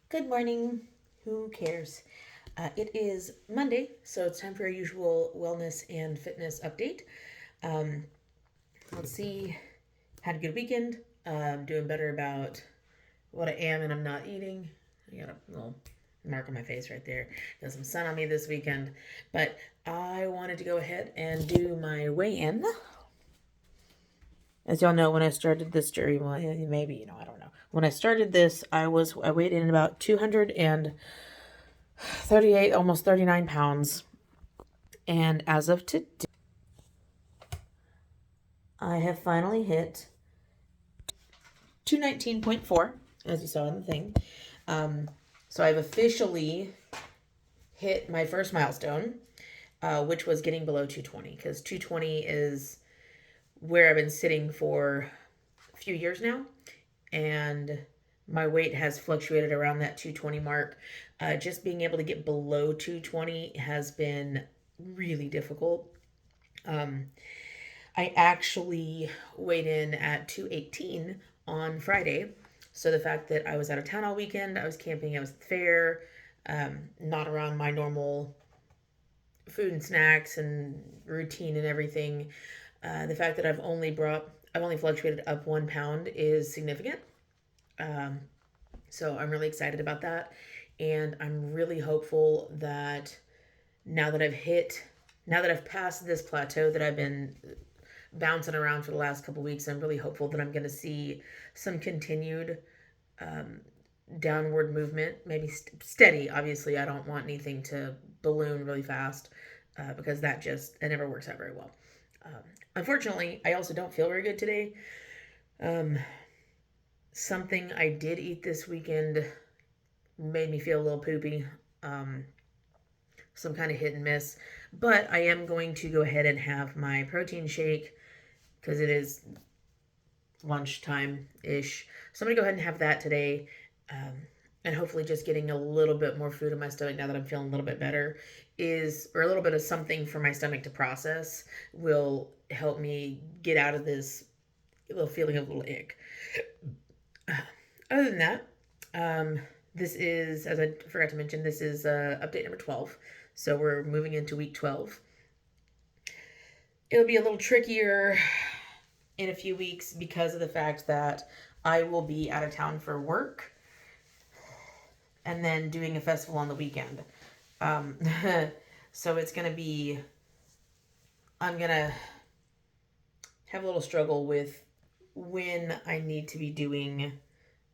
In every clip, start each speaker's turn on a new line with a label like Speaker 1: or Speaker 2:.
Speaker 1: Good morning. Who cares? It is Monday, so it's time for our usual wellness and fitness update. Um, let's see. Had a good weekend. Doing better about what I am and I'm not eating. I got a little mark on my face right there. Got some sun on me this weekend. But I wanted to go ahead and do my weigh in. As y'all know, when I started this journey, well, maybe, I don't know. When I started this, I weighed in about 238, almost 39 pounds. And as of today, I have finally hit 219.4, as you saw in the thing. Um, so I've officially hit my first milestone, which was getting below 220, because 220 is where I've been sitting for a few years now. And my weight has fluctuated around that 220 mark. Just being able to get below 220 has been really difficult. Um, I actually weighed in at 218 on Friday. So the fact that I was out of town all weekend, I was camping, I was at the fair, not around my normal food and snacks and routine and everything. The fact that I've only fluctuated up 1 pound is significant. Um, so I'm really excited about that. And I'm really hopeful that now that I've hit, now that I've passed this plateau that I've been bouncing around for the last couple weeks, I'm really hopeful that I'm going to see some continued um, downward movement, maybe steady. Obviously, I don't want anything to balloon really fast because it never works out very well. Um, Unfortunately, I also don't feel very good today. Um, Something I did eat this weekend made me feel a little poopy. Um, some kind of hit and miss. But I am going to go ahead and have my protein shake because it is lunchtime ish. So I'm gonna go ahead and have that today. Um, and hopefully just getting a little bit more food in my stomach now that I'm feeling a little bit better or a little bit of something for my stomach to process will help me get out of this little feeling of a little ick. Other than that, um, this is, as I forgot to mention, this is update number 12. So we're moving into week 12. It'll be a little trickier in a few weeks because of the fact that I will be out of town for work and then doing a festival on the weekend. Um, so it's going to be, I'm going to have a little struggle with when I need to be doing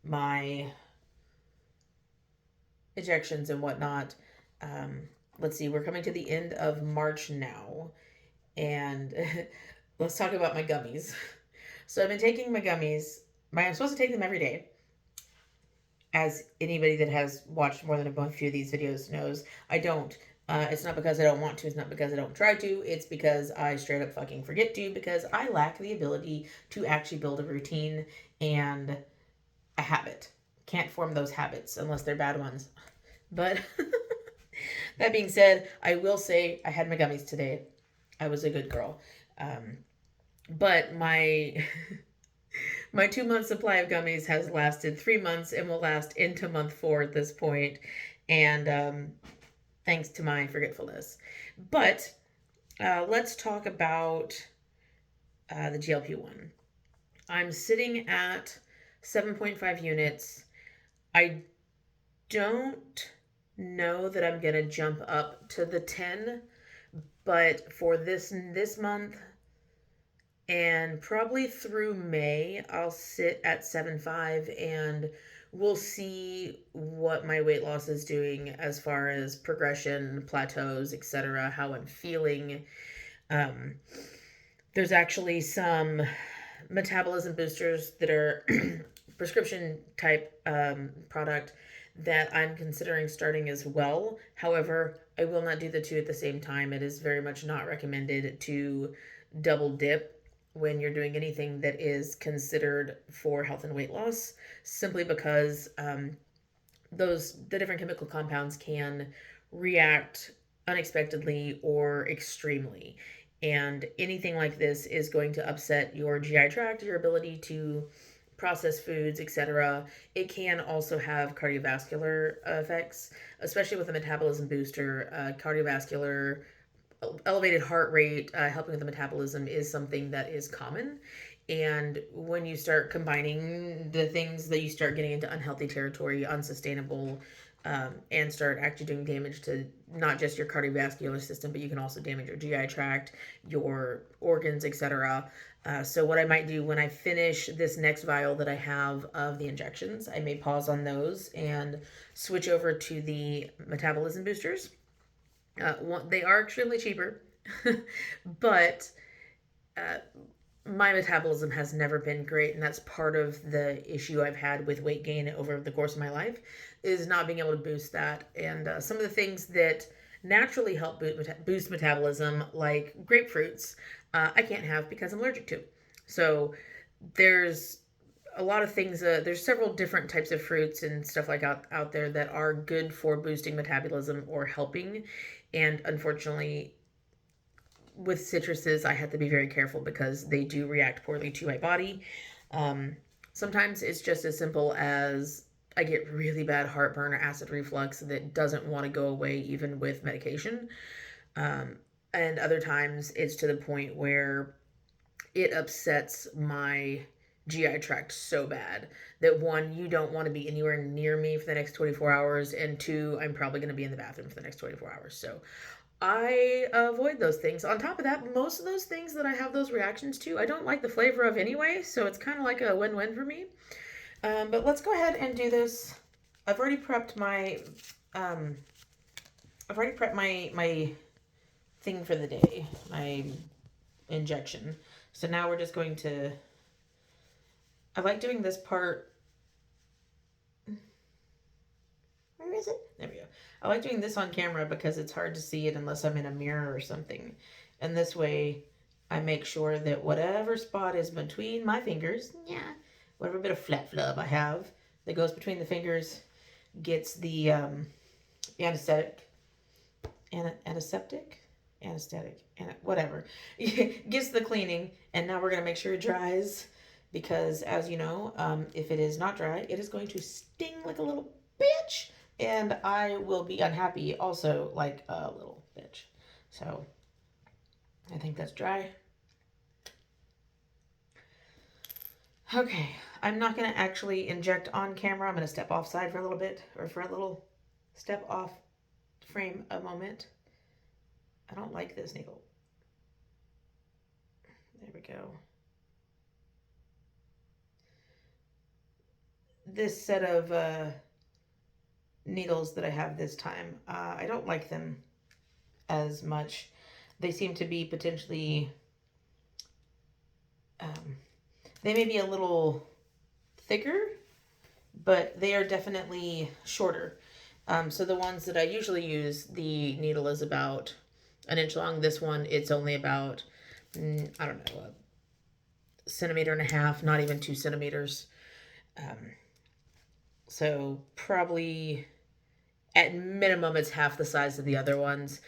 Speaker 1: my ejections and whatnot. Um, let's see, we're coming to the end of March now. And let's talk about my gummies. So I've been taking my gummies. I'm supposed to take them every day. As anybody that has watched more than a few of these videos knows, I don't. It's not because I don't want to. It's not because I don't try to. It's because I straight up fucking forget to because I lack the ability to actually build a routine and a habit. Can't form those habits unless they're bad ones. But that being said, I will say I had my gummies today. I was a good girl. Um, but my my 2 month supply of gummies has lasted 3 months and will last into month 4 at this point, and thanks to my forgetfulness. But let's talk about the GLP-1. I'm sitting at 7.5 units. I don't know that I'm gonna jump up to the 10, but for this month and probably through May, I'll sit at 7.5 and we'll see what my weight loss is doing as far as progression, plateaus, etc., how I'm feeling. Um, there's actually some metabolism boosters that are prescription type product that I'm considering starting as well. However, I will not do the two at the same time. It is very much not recommended to double dip when you're doing anything that is considered for health and weight loss, simply because the different chemical compounds can react unexpectedly or extremely. And anything like this is going to upset your GI tract, your ability to processed foods, etc., it can also have cardiovascular effects, especially with a metabolism booster. Cardiovascular, elevated heart rate, helping with the metabolism is something that is common. And when you start combining the things, that you start getting into unhealthy territory, unsustainable, and start actually doing damage to not just your cardiovascular system, but you can also damage your GI tract, your organs, etc. So what I might do when I finish this next vial that I have of the injections, I may pause on those and switch over to the metabolism boosters. They are extremely cheaper, but uh, my metabolism has never been great, and that's part of the issue I've had with weight gain over the course of my life, is not being able to boost that. And some of the things that naturally help boost metabolism, like grapefruits, I can't have because I'm allergic to. So there's a lot of things. There's several different types of fruits and stuff like out there that are good for boosting metabolism or helping. And unfortunately, with citruses, I have to be very careful because they do react poorly to my body. Sometimes it's just as simple as I get really bad heartburn or acid reflux that doesn't want to go away even with medication. And other times it's to the point where it upsets my GI tract so bad that, one, you don't want to be anywhere near me for the next 24 hours, and two, I'm probably going to be in the bathroom for the next 24 hours. So I avoid those things. On top of that, most of those things that I have those reactions to, I don't like the flavor of anyway, so it's kind of like a win-win for me. But let's go ahead and do this. I've already prepped my my thing for the day, my injection. So now we're just going to, I like doing this part. Where is it? There we go. I like doing this on camera because it's hard to see it unless I'm in a mirror or something. And this way I make sure that whatever spot is between my fingers, whatever bit of flat flub I have that goes between the fingers gets the anesthetic, whatever, gets the cleaning. And now we're going to make sure it dries because, as you know, if it is not dry, it is going to sting like a little bitch. And I will be unhappy also like a little bitch. So I think that's dry. Okay, I'm not going to actually inject on camera. I'm going to step offside for a little bit, or for a little step off frame a moment. I don't like this needle. There we go. This set of needles that I have this time, I don't like them as much. They seem to be potentially, they may be a little thicker, but they are definitely shorter. So the ones that I usually use, the needle is about an inch long. This one, it's only about, I don't know, a centimeter and a half, not even 2 centimeters. So probably at minimum it's half the size of the other ones.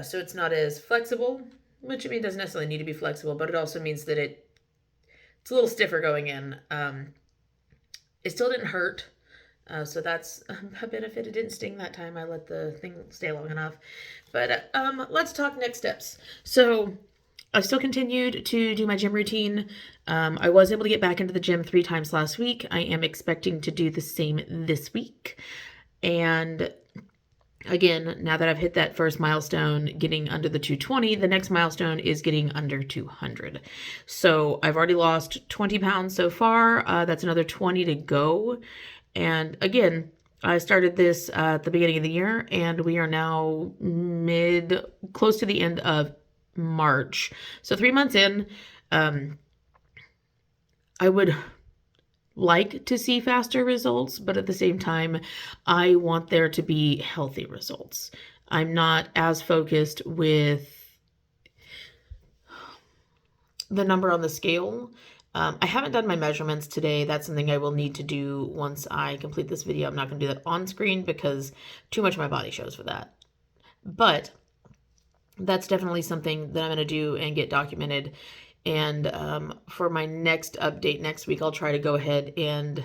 Speaker 1: So it's not as flexible, which, I mean, doesn't necessarily need to be flexible, but it also means that it's a little stiffer going in. It still didn't hurt. So that's a benefit. It didn't sting that time. I let the thing stay long enough. But let's talk next steps. So I still continued to do my gym routine. I was able to get back into the gym 3 times last week. I am expecting to do the same this week. And again, now that I've hit that first milestone, getting under the 220, the next milestone is getting under 200. So I've already lost 20 pounds so far. That's another 20 to go. And again, I started this at the beginning of the year, and we are now close to the end of March. So 3 months in, I would like to see faster results, but at the same time, I want there to be healthy results. I'm not as focused with the number on the scale. I haven't done my measurements today. That's something I will need to do once I complete this video. I'm not going to do that on screen because too much of my body shows for that. But that's definitely something that I'm going to do and get documented. And for my next update next week, I'll try to go ahead and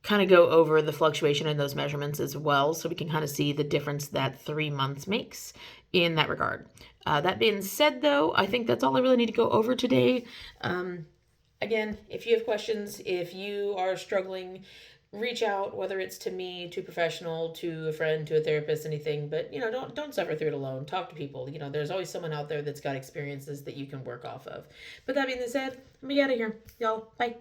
Speaker 1: kind of go over the fluctuation in those measurements as well, so we can kind of see the difference that 3 months makes in that regard. That being said, though, I think that's all I really need to go over today. Again, if you have questions, if you are struggling, reach out, whether it's to me, to a professional, to a friend, to a therapist, anything. But don't suffer through it alone. Talk to people. There's always someone out there that's got experiences that you can work off of. But that being said, let me get out of here, y'all. Bye.